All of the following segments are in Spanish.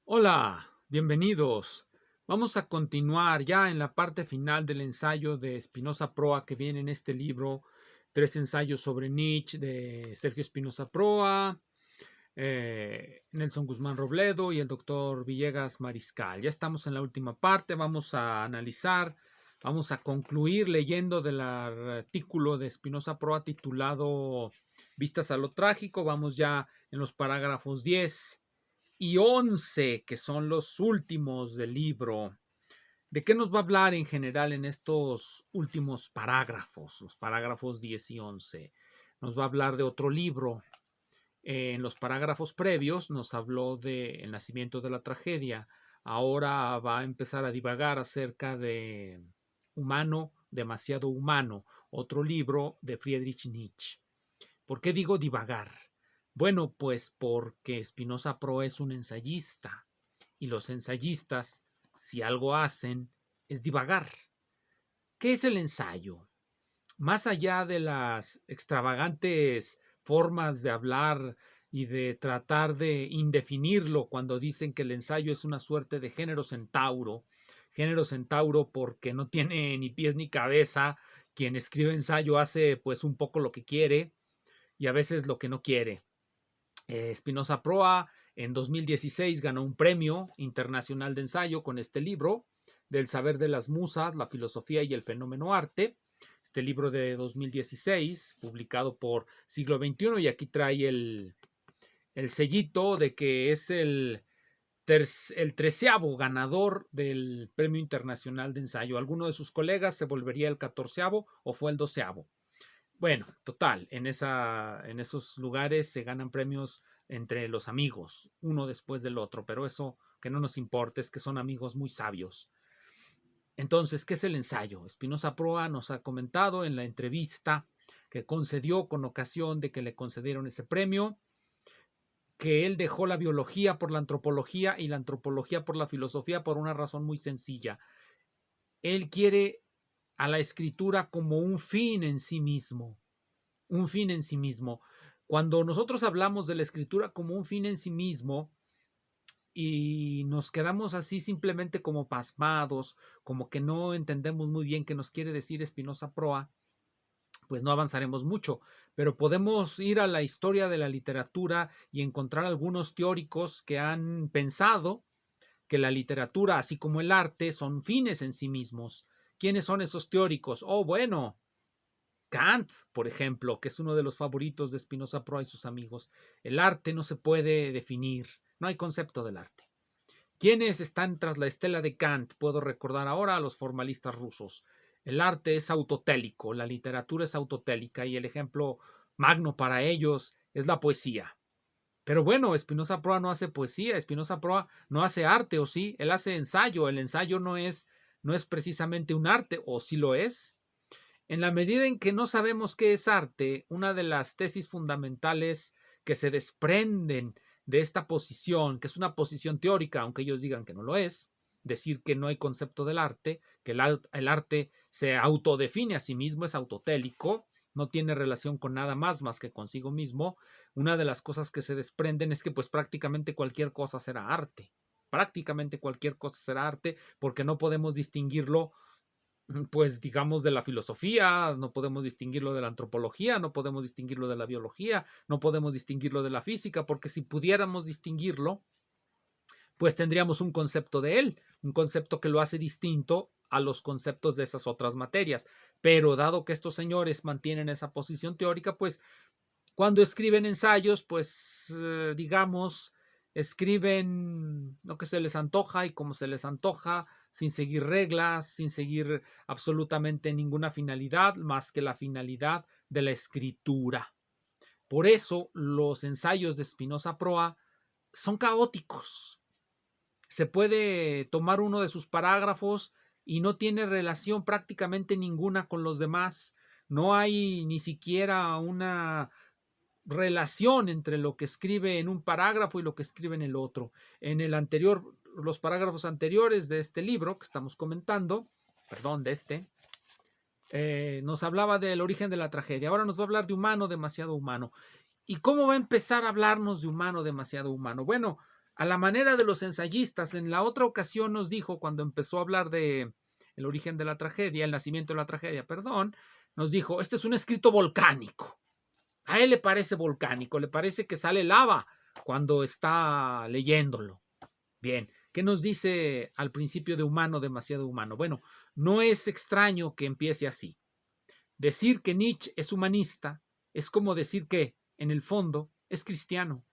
Hola, bienvenidos. Vamos a continuar ya en la parte final del ensayo de Spinoza Proa que viene en este libro, Tres ensayos sobre Nietzsche de Sergio Spinoza Proa, Nelson Guzmán Robledo y el doctor Villegas Mariscal. Ya estamos en la última parte, vamos a analizar, vamos a concluir leyendo del artículo de Spinoza Proa titulado Vistas a lo trágico. Vamos ya en los parágrafos 10 y 11, que son los últimos del libro. ¿De qué nos va a hablar en general en estos últimos parágrafos, los parágrafos 10 y 11? Nos va a hablar de otro libro. En los parágrafos previos nos habló de El nacimiento de la tragedia. Ahora va a empezar a divagar acerca de Humano, demasiado humano, otro libro de Friedrich Nietzsche. ¿Por qué digo divagar? Bueno, pues porque Spinoza Pro es un ensayista y los ensayistas, si algo hacen, es divagar. ¿Qué es el ensayo? Más allá de las extravagantes formas de hablar y de tratar de indefinirlo cuando dicen que el ensayo es una suerte de género centauro porque no tiene ni pies ni cabeza, quien escribe ensayo hace pues un poco lo que quiere y a veces lo que no quiere. Spinoza Proa en 2016 ganó un premio internacional de ensayo con este libro, Del saber de las musas, la filosofía y el fenómeno arte. Este libro de 2016, publicado por Siglo XXI, y aquí trae el sellito de que es el 13º ganador del Premio Internacional de Ensayo. Alguno de sus colegas se volvería el 14º o fue el 12º. Bueno, total, en esos lugares se ganan premios entre los amigos, uno después del otro, pero eso que no nos importa, es que son amigos muy sabios. Entonces, ¿qué es el ensayo? Spinoza Proa nos ha comentado en la entrevista que concedió con ocasión de que le concedieron ese premio, que él dejó la biología por la antropología y la antropología por la filosofía por una razón muy sencilla. Él quiere a la escritura como un fin en sí mismo. Un fin en sí mismo. Cuando nosotros hablamos de la escritura como un fin en sí mismo y nos quedamos así simplemente como pasmados, como que no entendemos muy bien qué nos quiere decir Spinoza Proa, pues no avanzaremos mucho, pero podemos ir a la historia de la literatura y encontrar algunos teóricos que han pensado que la literatura, así como el arte, son fines en sí mismos. ¿Quiénes son esos teóricos? Oh, bueno, Kant, por ejemplo, que es uno de los favoritos de Spinoza Proa y sus amigos. El arte no se puede definir, no hay concepto del arte. ¿Quiénes están tras la estela de Kant? Puedo recordar ahora a los formalistas rusos. El arte es autotélico, la literatura es autotélica y el ejemplo magno para ellos es la poesía. Pero bueno, Spinoza Proa no hace poesía, Spinoza Proa no hace arte, ¿o sí? Él hace ensayo, el ensayo no es precisamente un arte, ¿o sí lo es? En la medida en que no sabemos qué es arte, una de las tesis fundamentales que se desprenden de esta posición, que es una posición teórica, aunque ellos digan que no lo es, decir que no hay concepto del arte, que el arte se autodefine a sí mismo, es autotélico, no tiene relación con nada más que consigo mismo. Una de las cosas que se desprenden es que pues prácticamente cualquier cosa será arte. Prácticamente cualquier cosa será arte porque no podemos distinguirlo pues digamos de la filosofía, no podemos distinguirlo de la antropología, no podemos distinguirlo de la biología, no podemos distinguirlo de la física, porque si pudiéramos distinguirlo, pues tendríamos un concepto de él, un concepto que lo hace distinto a los conceptos de esas otras materias. Pero dado que estos señores mantienen esa posición teórica, pues cuando escriben ensayos, pues digamos, escriben lo que se les antoja y como se les antoja, sin seguir reglas, sin seguir absolutamente ninguna finalidad más que la finalidad de la escritura. Por eso los ensayos de Spinoza Proa son caóticos. Se puede tomar uno de sus parágrafos y no tiene relación prácticamente ninguna con los demás. No hay ni siquiera una relación entre lo que escribe en un parágrafo y lo que escribe en el otro. En el anterior, los parágrafos anteriores de este libro que estamos comentando, perdón, nos hablaba del origen de la tragedia. Ahora nos va a hablar de humano demasiado humano. ¿Y cómo va a empezar a hablarnos de humano demasiado humano? Bueno, a la manera de los ensayistas. En la otra ocasión nos dijo, cuando empezó a hablar de el origen de la tragedia, el nacimiento de la tragedia, perdón, nos dijo, este es un escrito volcánico. A él le parece volcánico, le parece que sale lava cuando está leyéndolo. Bien, ¿qué nos dice al principio de humano, demasiado humano? Bueno, no es extraño que empiece así. Decir que Nietzsche es humanista es como decir que, en el fondo, es cristiano.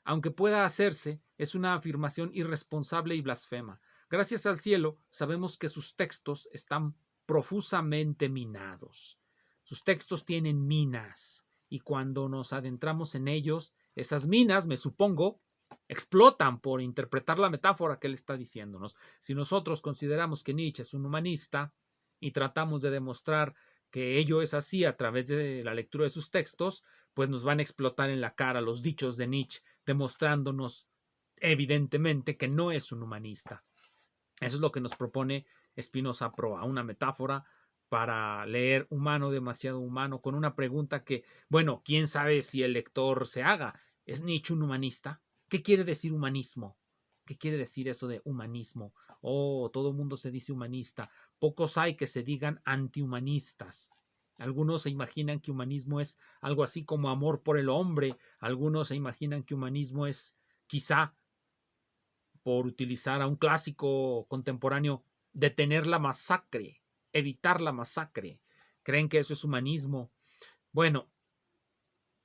Aunque pueda hacerse, es una afirmación irresponsable y blasfema. Gracias al cielo, sabemos que sus textos están profusamente minados. Sus textos tienen minas, y cuando nos adentramos en ellos, esas minas, me supongo, explotan por interpretar la metáfora que él está diciéndonos. Si nosotros consideramos que Nietzsche es un humanista y tratamos de demostrar que ello es así a través de la lectura de sus textos, pues nos van a explotar en la cara los dichos de Nietzsche, demostrándonos evidentemente que no es un humanista. Eso es lo que nos propone Spinoza Proa, una metáfora para leer humano, demasiado humano, con una pregunta que, bueno, quién sabe si el lector se haga. ¿Es Nietzsche un humanista? ¿Qué quiere decir humanismo? ¿Qué quiere decir eso de humanismo? Oh, todo el mundo se dice humanista. Pocos hay que se digan antihumanistas. Algunos se imaginan que humanismo es algo así como amor por el hombre. Algunos se imaginan que humanismo es quizá, por utilizar a un clásico contemporáneo, detener la masacre, evitar la masacre. Creen que eso es humanismo. Bueno,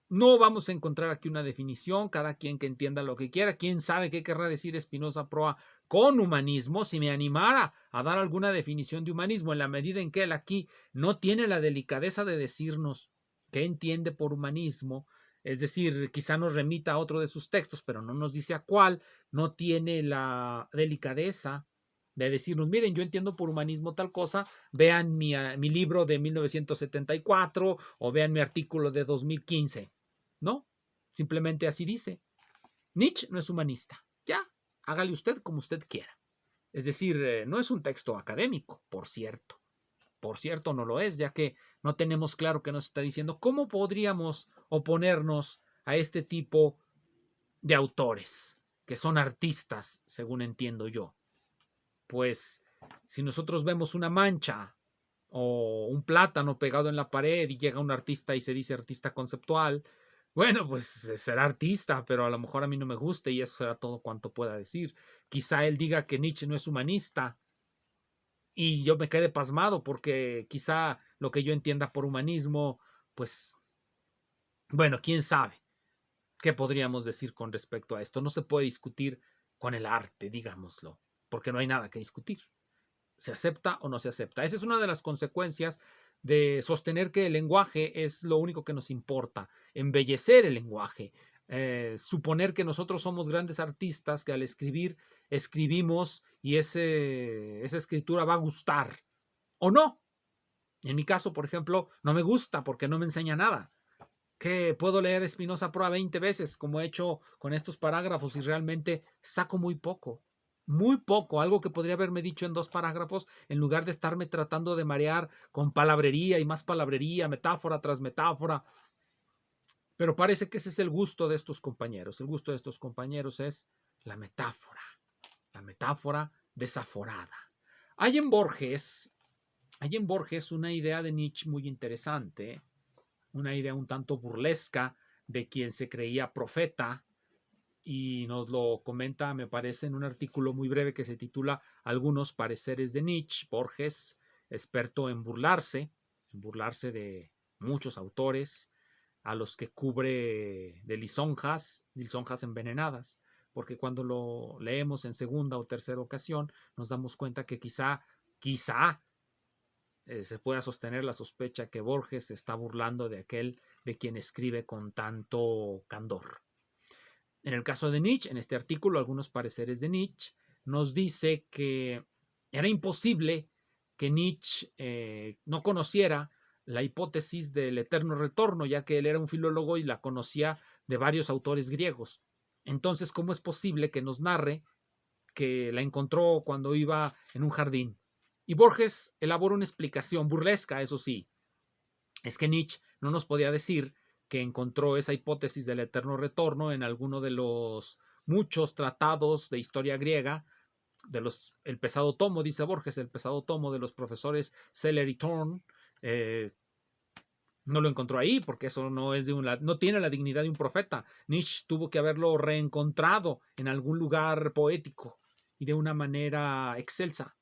no vamos a encontrar aquí una definición, cada quien que entienda lo que quiera. ¿Quién sabe qué querrá decir Spinoza Proa con humanismo? Si me animara a dar alguna definición de humanismo, en la medida en que él aquí no tiene la delicadeza de decirnos qué entiende por humanismo, es decir, quizá nos remita a otro de sus textos, pero no nos dice a cuál, no tiene la delicadeza de decirnos, miren, yo entiendo por humanismo tal cosa, vean mi libro de 1974 o vean mi artículo de 2015. No, simplemente así dice. Nietzsche no es humanista. Ya, hágale usted como usted quiera. Es decir, no es un texto académico, por cierto. Por cierto, no lo es, ya que no tenemos claro qué nos está diciendo. ¿Cómo podríamos oponernos a este tipo de autores, que son artistas, según entiendo yo? Pues si nosotros vemos una mancha o un plátano pegado en la pared y llega un artista y se dice artista conceptual, bueno, pues será artista, pero a lo mejor a mí no me gusta y eso será todo cuanto pueda decir. Quizá él diga que Nietzsche no es humanista y yo me quede pasmado porque quizá lo que yo entienda por humanismo, pues, bueno, quién sabe qué podríamos decir con respecto a esto. No se puede discutir con el arte, digámoslo, porque no hay nada que discutir. ¿Se acepta o no se acepta? Esa es una de las consecuencias de sostener que el lenguaje es lo único que nos importa, embellecer el lenguaje, suponer que nosotros somos grandes artistas, que al escribir escribimos y esa escritura va a gustar o no. En mi caso, por ejemplo, no me gusta porque no me enseña nada. Que puedo leer Spinoza Proa 20 veces, como he hecho con estos parágrafos, y realmente saco muy poco. Muy poco, algo que podría haberme dicho en 2 parágrafos, en lugar de estarme tratando de marear con palabrería y más palabrería, metáfora tras metáfora. Pero parece que ese es el gusto de estos compañeros. El gusto de estos compañeros es la metáfora desaforada. Hay en Borges una idea de Nietzsche muy interesante, una idea un tanto burlesca de quien se creía profeta, y nos lo comenta, me parece, en un artículo muy breve que se titula Algunos pareceres de Nietzsche. Borges, experto en burlarse de muchos autores, a los que cubre de lisonjas envenenadas, porque cuando lo leemos en segunda o tercera ocasión, nos damos cuenta que quizá se pueda sostener la sospecha que Borges se está burlando de aquel de quien escribe con tanto candor. En el caso de Nietzsche, en este artículo, algunos pareceres de Nietzsche, nos dice que era imposible que Nietzsche no conociera la hipótesis del eterno retorno, ya que él era un filólogo y la conocía de varios autores griegos. Entonces, ¿cómo es posible que nos narre que la encontró cuando iba en un jardín? Y Borges elabora una explicación burlesca, eso sí. Es que Nietzsche no nos podía decir que encontró esa hipótesis del eterno retorno en alguno de los muchos tratados de historia griega, el pesado tomo, dice Borges, el pesado tomo de los profesores Seller y Thorne, no lo encontró ahí porque eso no es no tiene la dignidad de un profeta. Nietzsche tuvo que haberlo reencontrado en algún lugar poético y de una manera excelsa.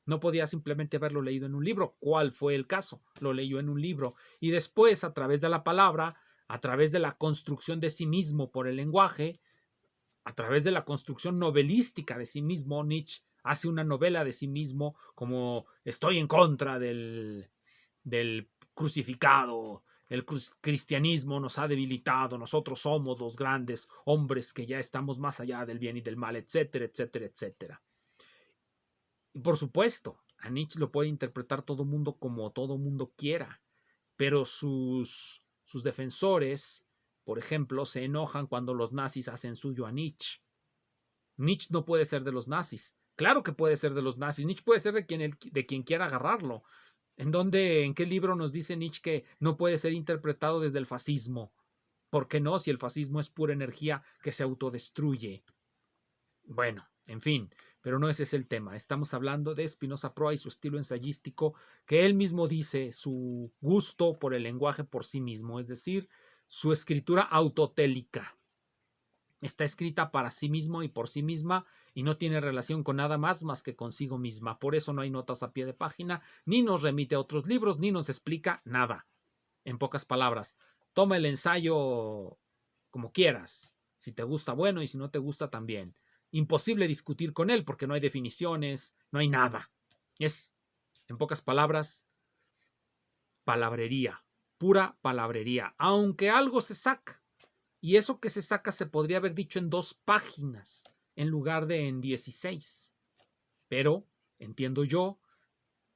No podía simplemente haberlo leído en un libro. ¿Cuál fue el caso? Lo leyó en un libro y después, a través de la palabra, a través de la construcción de sí mismo por el lenguaje, a través de la construcción novelística de sí mismo, Nietzsche hace una novela de sí mismo como estoy en contra del crucificado, el cristianismo nos ha debilitado, nosotros somos los grandes hombres que ya estamos más allá del bien y del mal, etcétera, etcétera, etcétera. Y por supuesto, a Nietzsche lo puede interpretar todo mundo como todo mundo quiera, pero sus defensores, por ejemplo, se enojan cuando los nazis hacen suyo a Nietzsche. Nietzsche no puede ser de los nazis. Claro que puede ser de los nazis. Nietzsche puede ser de quien quiera agarrarlo. ¿En qué libro nos dice Nietzsche que no puede ser interpretado desde el fascismo? ¿Por qué no? Si el fascismo es pura energía que se autodestruye. Bueno, en fin, pero no ese es el tema. Estamos hablando de Spinoza Proa y su estilo ensayístico, que él mismo dice su gusto por el lenguaje por sí mismo, es decir, su escritura autotélica. Está escrita para sí mismo y por sí misma y no tiene relación con nada más que consigo misma. Por eso no hay notas a pie de página, ni nos remite a otros libros, ni nos explica nada. En pocas palabras, toma el ensayo como quieras. Si te gusta, bueno, y si no te gusta, también. Imposible discutir con él porque no hay definiciones, no hay nada. Es, en pocas palabras, palabrería, pura palabrería, aunque algo se saca. Y eso que se saca se podría haber dicho en 2 páginas en lugar de en 16. Pero, entiendo yo,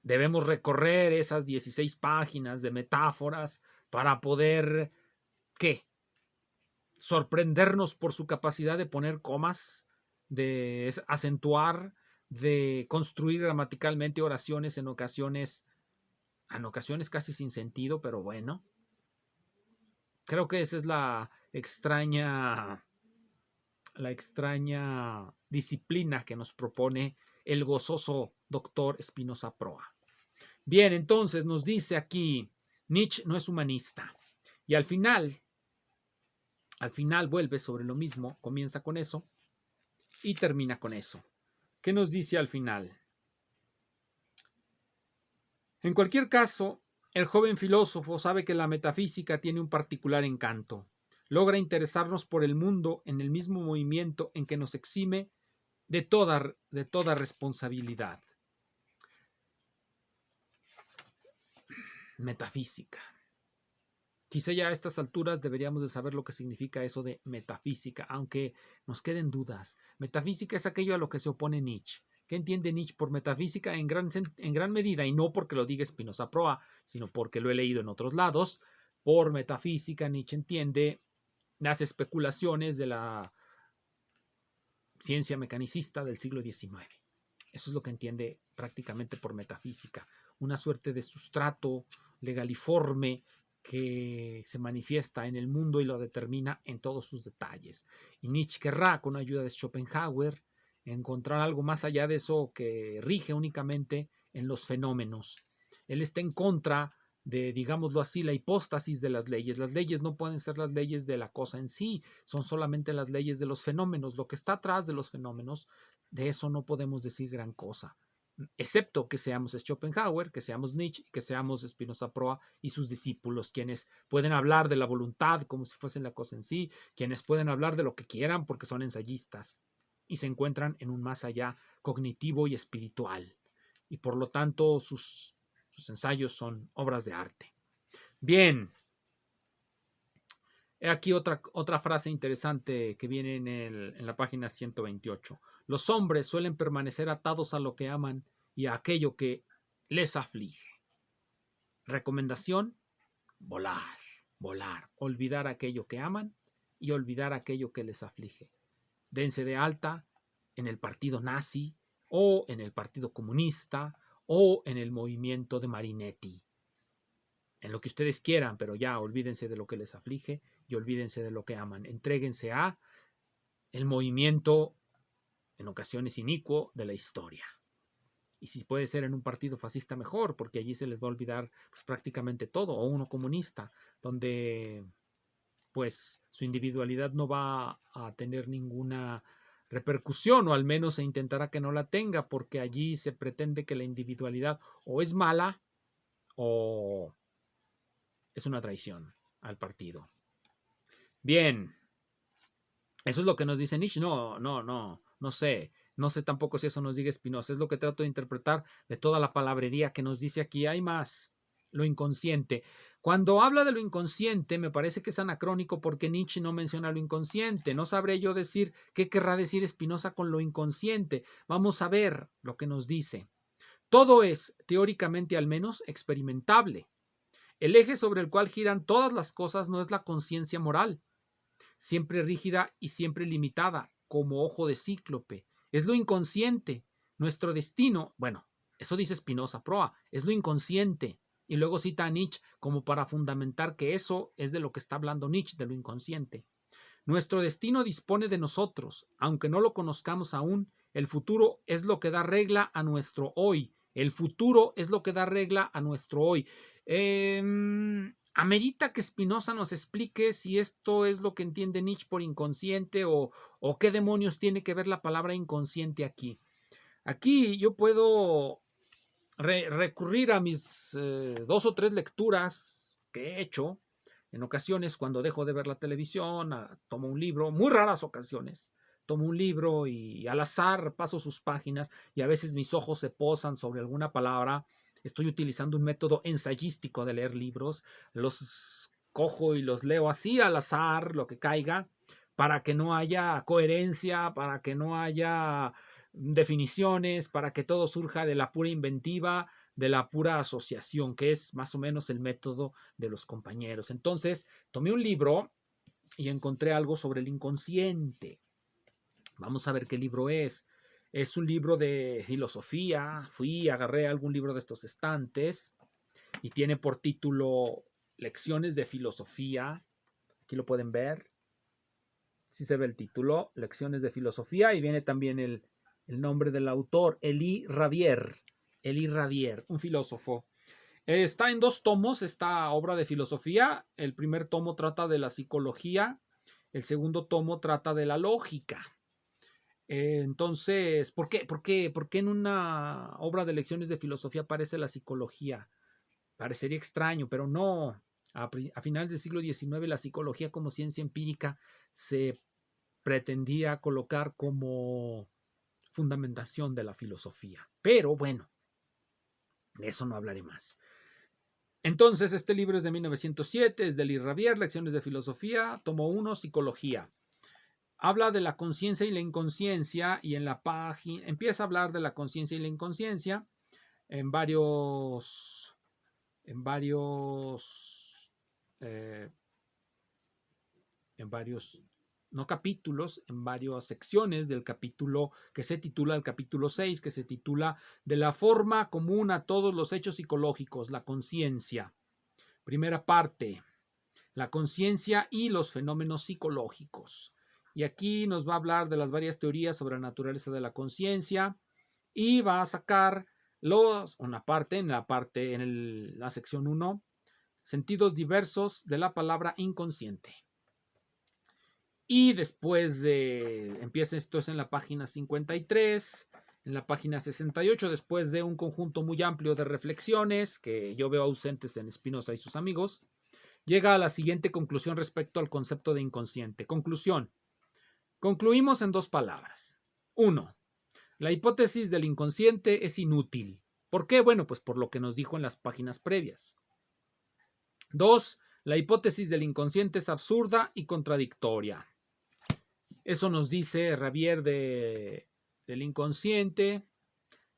debemos recorrer esas 16 páginas de metáforas para poder, ¿qué? Sorprendernos por su capacidad de poner comas, de acentuar, de construir gramaticalmente oraciones en ocasiones casi sin sentido, pero bueno. Creo que esa es la extraña disciplina que nos propone el gozoso doctor Spinoza Proa. Bien, entonces nos dice aquí, Nietzsche no es humanista. Y al final vuelve sobre lo mismo, comienza con eso y termina con eso. ¿Qué nos dice al final? En cualquier caso, el joven filósofo sabe que la metafísica tiene un particular encanto. Logra interesarnos por el mundo en el mismo movimiento en que nos exime de toda responsabilidad. Metafísica. Quizá ya a estas alturas deberíamos de saber lo que significa eso de metafísica, aunque nos queden dudas. Metafísica es aquello a lo que se opone Nietzsche. ¿Qué entiende Nietzsche por metafísica? En gran medida, y no porque lo diga Spinoza Proa, sino porque lo he leído en otros lados, por metafísica Nietzsche entiende las especulaciones de la ciencia mecanicista del siglo XIX. Eso es lo que entiende prácticamente por metafísica, una suerte de sustrato legaliforme que se manifiesta en el mundo y lo determina en todos sus detalles. Y Nietzsche querrá, con ayuda de Schopenhauer, encontrar algo más allá de eso que rige únicamente en los fenómenos. Él está en contra de, digámoslo así, la hipóstasis de las leyes. Las leyes no pueden ser las leyes de la cosa en sí, son solamente las leyes de los fenómenos. Lo que está atrás de los fenómenos, de eso no podemos decir gran cosa, excepto que seamos Schopenhauer, que seamos Nietzsche, que seamos Spinoza Proa y sus discípulos, quienes pueden hablar de la voluntad como si fuesen la cosa en sí, quienes pueden hablar de lo que quieran porque son ensayistas y se encuentran en un más allá cognitivo y espiritual. Y por lo tanto sus ensayos son obras de arte. Bien. He aquí otra frase interesante que viene en la página 128. Los hombres suelen permanecer atados a lo que aman y a aquello que les aflige. Recomendación: volar, volar, olvidar aquello que aman y olvidar aquello que les aflige. Dense de alta en el partido nazi o en el partido comunista o en el movimiento de Marinetti. En lo que ustedes quieran, pero ya olvídense de lo que les aflige y olvídense de lo que aman. Entréguense a el movimiento, en ocasiones inicuo, de la historia. Y si puede ser en un partido fascista, mejor, porque allí se les va a olvidar pues, prácticamente todo, o uno comunista, donde pues su individualidad no va a tener ninguna repercusión, o al menos se intentará que no la tenga, porque allí se pretende que la individualidad o es mala o es una traición al partido. Bien, eso es lo que nos dice Nietzsche. No sé. No sé tampoco si eso nos diga Spinoza. Es lo que trato de interpretar de toda la palabrería que nos dice aquí. Hay más. Lo inconsciente. Cuando habla de lo inconsciente, me parece que es anacrónico porque Nietzsche no menciona lo inconsciente. No sabré yo decir qué querrá decir Spinoza con lo inconsciente. Vamos a ver lo que nos dice. Todo es, teóricamente al menos, experimentable. El eje sobre el cual giran todas las cosas no es la conciencia moral, siempre rígida y siempre limitada, como ojo de cíclope. Es lo inconsciente. Nuestro destino, bueno, eso dice Spinoza Proa, es lo inconsciente. Y luego cita a Nietzsche como para fundamentar que eso es de lo que está hablando Nietzsche, de lo inconsciente. Nuestro destino dispone de nosotros, aunque no lo conozcamos aún. El futuro es lo que da regla a nuestro hoy. El futuro es lo que da regla a nuestro hoy. Amerita que Spinoza nos explique si esto es lo que entiende Nietzsche por inconsciente o qué demonios tiene que ver la palabra inconsciente aquí. Aquí yo puedo recurrir a mis 2 o 3 lecturas que he hecho en ocasiones cuando dejo de ver la televisión, tomo un libro, muy raras ocasiones, tomo un libro y al azar paso sus páginas y a veces mis ojos se posan sobre alguna palabra. Estoy utilizando un método ensayístico de leer libros, los cojo y los leo así al azar, lo que caiga, para que no haya coherencia, para que no haya definiciones, para que todo surja de la pura inventiva, de la pura asociación, que es más o menos el método de los compañeros. Entonces, tomé un libro y encontré algo sobre el inconsciente. Vamos a ver qué libro es. Es un libro de filosofía. Agarré algún libro de estos estantes y tiene por título Lecciones de Filosofía. Aquí lo pueden ver. Si se ve el título, Lecciones de Filosofía, y viene también el nombre del autor, Elie Rabier. Elie Rabier, un filósofo. Está en 2 tomos esta obra de filosofía. El primer tomo trata de la psicología, el segundo tomo trata de la lógica. Entonces, ¿por qué en una obra de lecciones de filosofía aparece la psicología? Parecería extraño, pero no. A finales del siglo XIX, la psicología como ciencia empírica se pretendía colocar como fundamentación de la filosofía. Pero bueno, de eso no hablaré más. Entonces, este libro es de 1907, es de Elie Rabier, Lecciones de Filosofía, tomo 1, Psicología. Habla de la conciencia y la inconsciencia y en la página empieza a hablar de la conciencia y la inconsciencia en varios en varios no capítulos, en varias secciones del capítulo que se titula el capítulo 6, que se titula De la forma común a todos los hechos psicológicos, la conciencia. Primera parte, la conciencia y los fenómenos psicológicos. Y aquí nos va a hablar de las varias teorías sobre la naturaleza de la conciencia y va a sacar una parte, en la sección 1, sentidos diversos de la palabra inconsciente. Y después empieza esto es en la página 53, en la página 68, después de un conjunto muy amplio de reflexiones que yo veo ausentes en Spinoza y sus amigos, llega a la siguiente conclusión respecto al concepto de inconsciente. Conclusión. Concluimos en 2 palabras. 1. La hipótesis del inconsciente es inútil. ¿Por qué? Bueno, pues por lo que nos dijo en las páginas previas. 2. La hipótesis del inconsciente es absurda y contradictoria. Eso nos dice Rabier del inconsciente.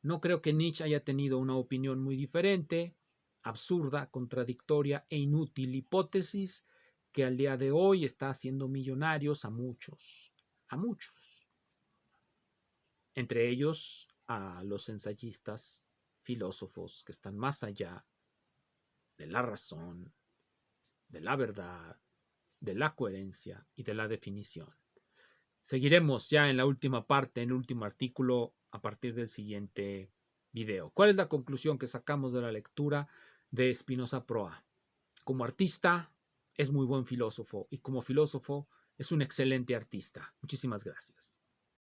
No creo que Nietzsche haya tenido una opinión muy diferente. Absurda, contradictoria e inútil hipótesis que al día de hoy está haciendo millonarios a muchos. Entre ellos a los ensayistas filósofos que están más allá de la razón, de la verdad, de la coherencia y de la definición. Seguiremos ya en la última parte, en el último artículo, a partir del siguiente video. ¿Cuál es la conclusión que sacamos de la lectura de Spinoza Proa? Como artista, es muy buen filósofo y como filósofo, es un excelente artista. Muchísimas gracias.